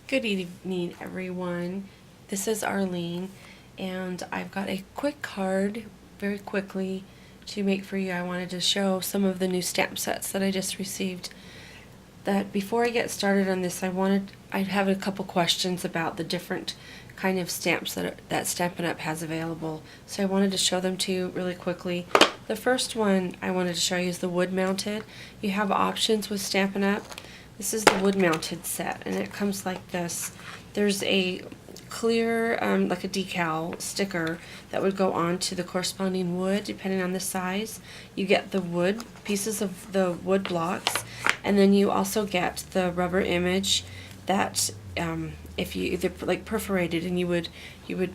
Good evening, everyone. This is Arlene, and I've got a quick card, very quickly, to make for you. I wanted to show some of the new stamp sets that I just received. That before I get started on this, I have a couple questions about the different kind of stamps that Stampin' Up! Has available. So I wanted to show them to you really quickly. The first one I wanted to show you is the wood mounted. You have options with Stampin' Up! This is the wood mounted set, and it comes like this. There's a clear, like a decal sticker that would go on to the corresponding wood depending on the size. You get the wood, pieces of the wood blocks, and then you also get the rubber image that if you either like perforated, and you would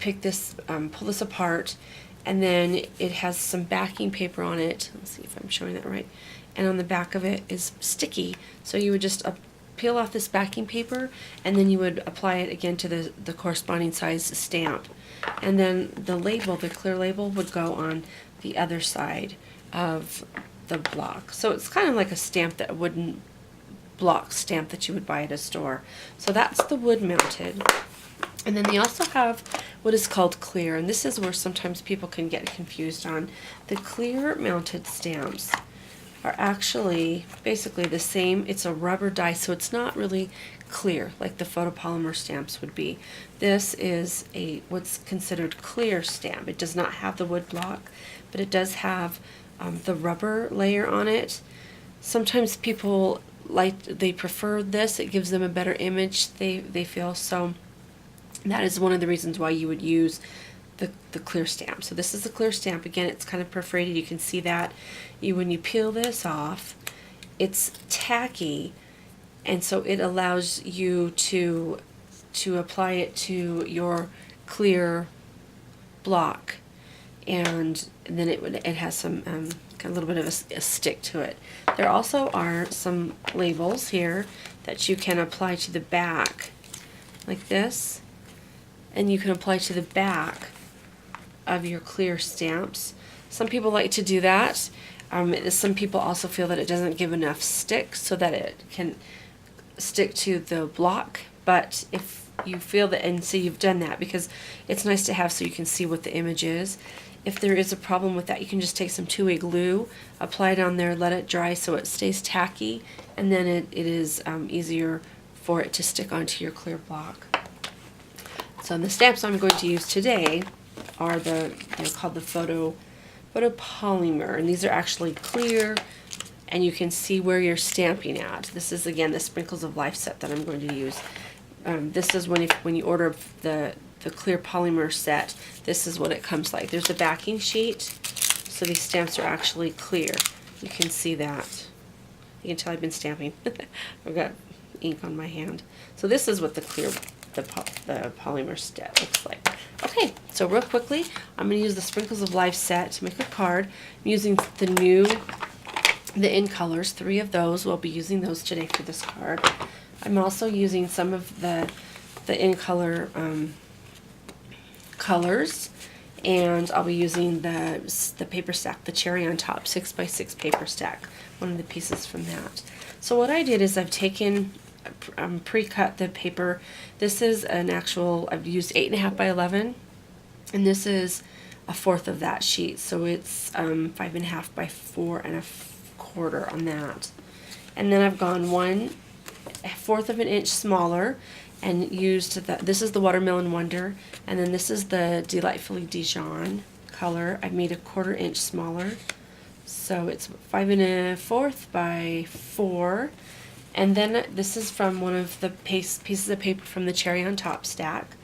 pick this, pull this apart, and then it has some backing paper on it. Let's see if I'm showing that right. And on the back of it is sticky, so you would just peel off this backing paper, and then you would apply it again to the corresponding size stamp, and then the label, the clear label, would go on the other side of the block. So it's kind of like a stamp, that wooden block stamp that you would buy at a store. So that's the wood mounted. And then they also have what is called clear, and this is where sometimes people can get confused on. The clear mounted stamps are actually basically the same. It's a rubber die, so it's not really clear like the photopolymer stamps would be. This is what's considered clear stamp. It does not have the wood block, but it does have the rubber layer on it. Sometimes people they prefer this. It gives them a better image, they feel. So that is one of the reasons why you would use the clear stamp. So this is the clear stamp. Again, it's kind of perforated. You can see that. When you peel this off, it's tacky, and so it allows you to apply it to your clear block, and then it has some kind of a little bit of a stick to it. There also are some labels here that you can apply to the back, like this, and you can apply to the back of your clear stamps. Some people like to do that. Some people also feel that it doesn't give enough stick so that it can stick to the block. But if you feel that, and so you've done that, because it's nice to have so you can see what the image is. If there is a problem with that, you can just take some two-way glue, apply it on there, let it dry so it stays tacky, and then it is easier for it to stick onto your clear block. So the stamps I'm going to use today are they're called the photopolymer, and these are actually clear, and you can see where you're stamping at. This is again the Sprinkles of Life set that I'm going to use. This is when you order the clear polymer set, this is what it comes like. There's a backing sheet, so these stamps are actually clear. You can see that. You can tell I've been stamping. I've got ink on my hand. So this is what the polymer set looks like. Okay, so real quickly, I'm going to use the Sprinkles of Life set to make a card. I'm using the in colors. 3 of those. We'll be using those today for this card. I'm also using some of the in color colors, and I'll be using the paper stack, the cherry on top 6x6 paper stack, one of the pieces from that. So what I did is I've taken pre-cut the paper. This is an actual, I've used 8.5 by 11, and this is 1/4 of that sheet, so it's 5.5 by 4.25 on that. And then I've gone 1/4 of an inch smaller and used this is the Watermelon Wonder, and then this is the Delightfully Dijon color. I've made 1/4 inch smaller, so it's 5.25 by 4. And then this is from one of the pieces of paper from the cherry on top stack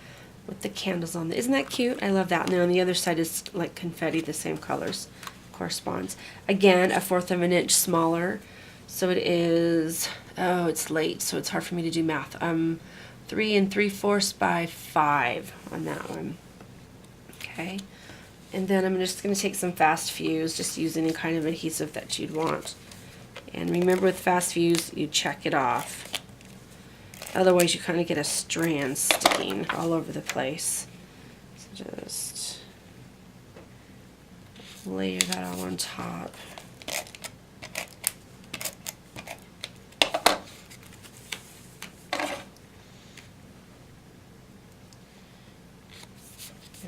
with the candles on it. Isn't that cute? I love that. And then on the other side is like confetti, the same colors corresponds. Again, 1/4 of an inch smaller. So it is, oh, it's late, so it's hard for me to do math. 3 3/4 by 5 on that one. Okay. And then I'm just going to take some fast fuse, just use any kind of adhesive that you'd want. And remember, with fast fuse, you check it off. Otherwise, you kind of get a strand sticking all over the place. So just layer that all on top.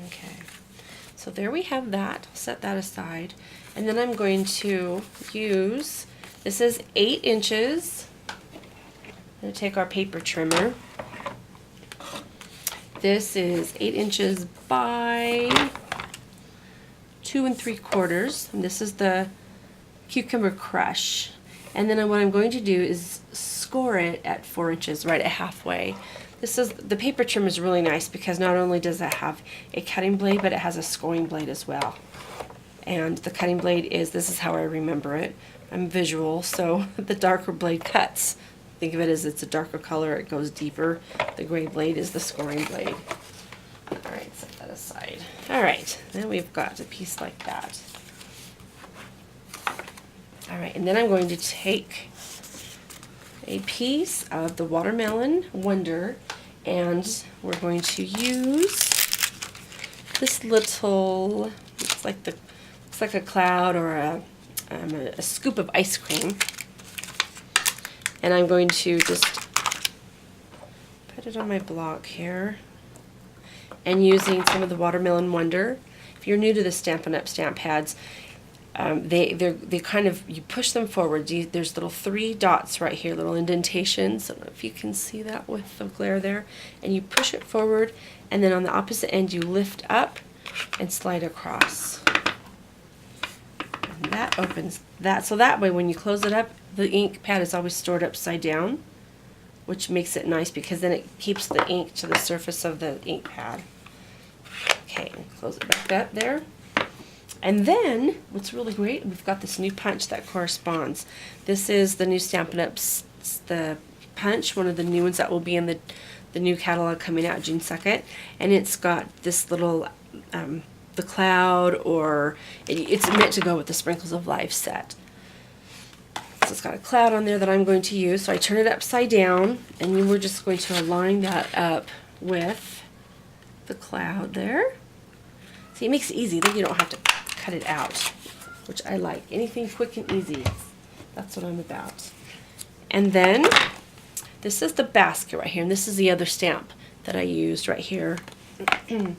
Okay, so there we have that. Set that aside. And then I'm going to use, this is 8 inches. I'm going to take our paper trimmer. This is 8 inches by 2 3/4. And this is the Cucumber Crush. And then what I'm going to do is score it at 4 inches, right at halfway. The paper trimmer is really nice because not only does it have a cutting blade, but it has a scoring blade as well. And the cutting blade this is how I remember it. I'm visual, so the darker blade cuts. Think of it as it's a darker color, it goes deeper. The gray blade is the scoring blade. Alright, set that aside. Alright, then we've got a piece like that. Alright, and then I'm going to take a piece of the Watermelon Wonder, and we're going to use this little, looks like a cloud or a scoop of ice cream, and I'm going to just put it on my block here, and using some of the Watermelon Wonder. If you're new to the Stampin' Up stamp pads, they kind of, you push them forward. There's little 3 dots right here, little indentations. I don't know if you can see that with the glare there. And you push it forward, and then on the opposite end you lift up and slide across. And that opens that. So that way when you close it up, the ink pad is always stored upside down, which makes it nice because then it keeps the ink to the surface of the ink pad. Okay, close it back up there. And then, what's really great, we've got this new punch that corresponds. This is the new Stampin' Up the punch, one of the new ones that will be in the new catalog coming out June 2nd. And it's got this little, the cloud, or it's meant to go with the Sprinkles of Life set. So it's got a cloud on there that I'm going to use. So I turn it upside down, and we're just going to align that up with the cloud there. See, it makes it easy, then you don't have to cut it out, which I like. Anything quick and easy, that's what I'm about. And then this is the basket right here, and this is the other stamp that I used right here. And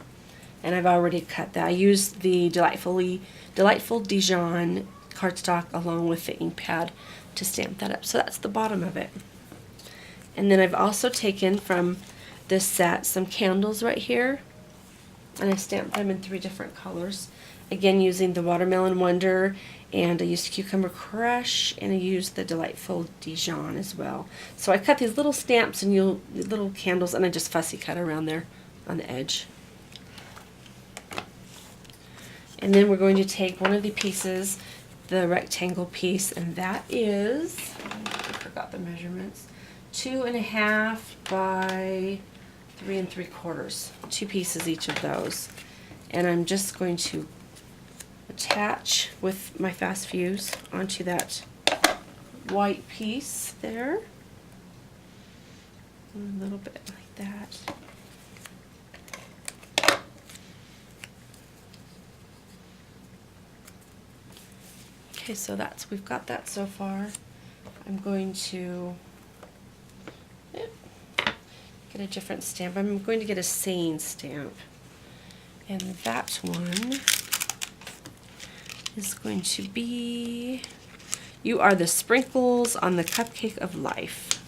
I've already cut that. I used the Delightful Dijon cardstock along with the ink pad to stamp that up. So that's the bottom of it. And then I've also taken from this set some candles right here, and I stamped them in 3 different colors. Again, using the Watermelon Wonder, and I used Cucumber Crush, and I used the Delightful Dijon as well. So I cut these little stamps and little candles, and I just fussy cut around there on the edge. And then we're going to take one of the pieces, the rectangle piece, and that is, I forgot the measurements, 2.5 by 3 3/4. 2 pieces each of those. And I'm just going to attach with my fast fuse onto that white piece there. A little bit like that. Okay, so we've got that so far. I'm going to get a different stamp. I'm going to get a Sane stamp. And that one is going to be, You Are the Sprinkles on the Cupcake of Life.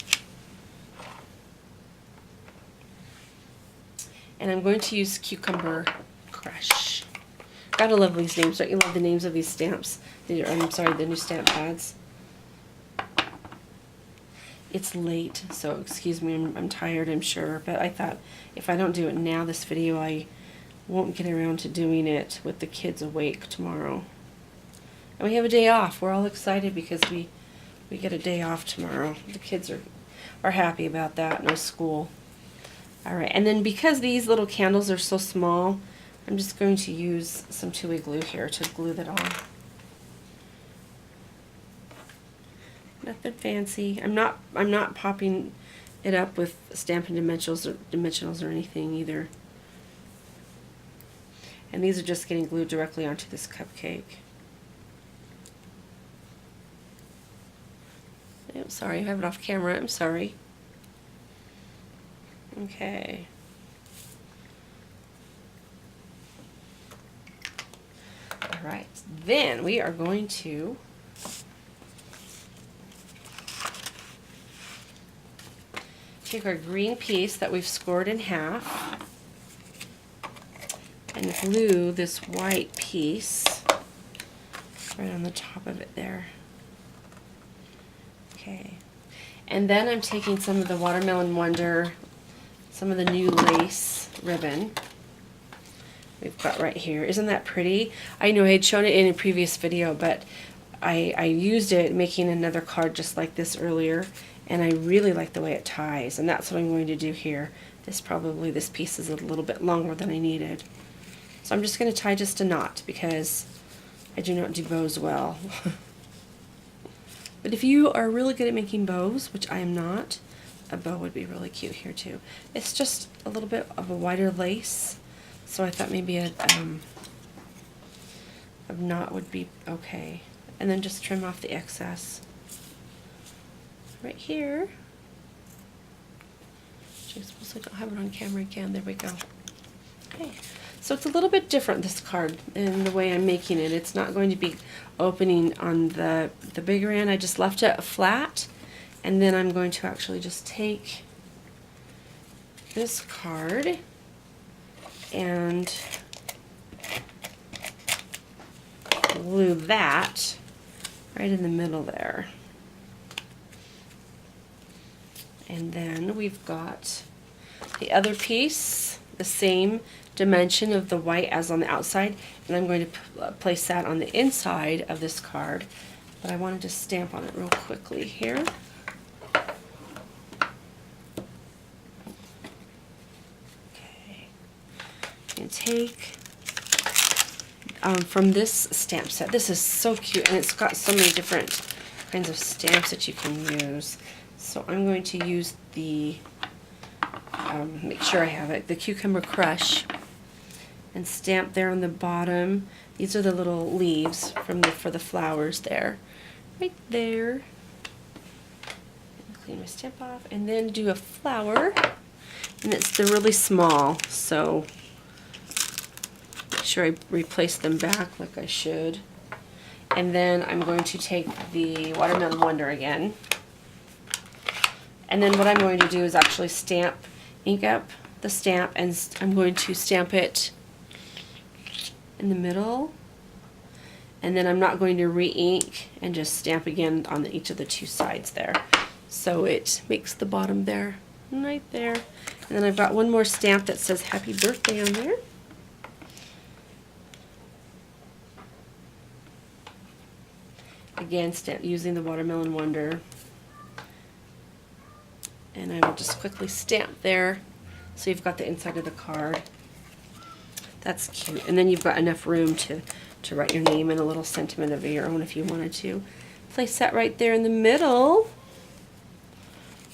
And I'm going to use Cucumber Crush. Gotta love these names, don't you love the names of these stamps? I'm sorry, the new stamp pads. It's late, so excuse me, I'm tired, I'm sure, but I thought if I don't do it now, this video, I won't get around to doing it with the kids awake tomorrow. And we have a day off. We're all excited because we get a day off tomorrow. The kids are happy about that, no school. Alright, and then because these little candles are so small, I'm just going to use some 2-way glue here to glue that on. Nothing fancy. I'm not popping it up with Stampin' Dimensionals or anything either. And these are just getting glued directly onto this cupcake. I'm sorry, I have it off camera. I'm sorry. Okay. Alright, then we are going to take our green piece that we've scored in half and glue this white piece right on the top of it there. Okay, and then I'm taking some of the Watermelon Wonder, some of the new lace ribbon we've got right here. Isn't that pretty? I know I had shown it in a previous video, but I used it making another card just like this earlier, and I really like the way it ties, and that's what I'm going to do here. This piece is a little bit longer than I needed. So I'm just going to tie just a knot because I do not do bows well. But if you are really good at making bows, which I am not, a bow would be really cute here too. It's just a little bit of a wider lace, so I thought maybe a knot would be okay. And then just trim off the excess right here. I suppose I don't have it on camera again. There we go. Okay, so it's a little bit different, this card, in the way I'm making it. It's not going to be opening on the bigger end. I just left it flat, and then I'm going to actually just take this card and glue that right in the middle there. And then we've got the other piece, the same dimension of the white as on the outside, and I'm going to place that on the inside of this card, but I wanted to stamp on it real quickly here. Okay, and take from this stamp set. This is so cute, and it's got so many different kinds of stamps that you can use. So I'm going to use the, make sure I have it, the Cucumber Crush, and stamp there on the bottom. These are the little leaves for the flowers there, right there. And clean my stamp off, and then do a flower, and they're really small, so make sure I replace them back like I should. And then I'm going to take the Watermelon Wonder again. And then what I'm going to do is actually ink up the stamp, and I'm going to stamp it in the middle. And then I'm not going to re-ink, and just stamp again on each of the two sides there. So it makes the bottom there, right there. And then I've got one more stamp that says Happy Birthday on there. Again, using the Watermelon Wonder. And I will just quickly stamp there, so you've got the inside of the card. That's cute. And then you've got enough room to write your name and a little sentiment of your own if you wanted to. Place that right there in the middle.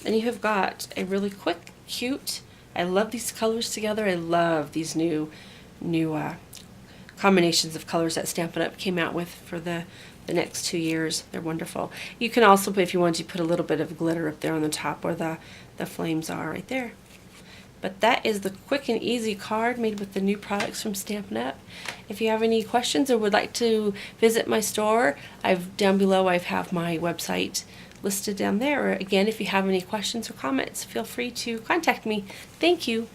And you have got a really quick, cute, I love these colors together. I love these new combinations of colors that Stampin' Up! Came out with for the next 2 years. They're wonderful. You can also, if you want to, put a little bit of glitter up there on the top where the flames are right there. But that is the quick and easy card made with the new products from Stampin' Up! If you have any questions or would like to visit my store, down below I have my website listed down there. Or again, if you have any questions or comments, feel free to contact me. Thank you.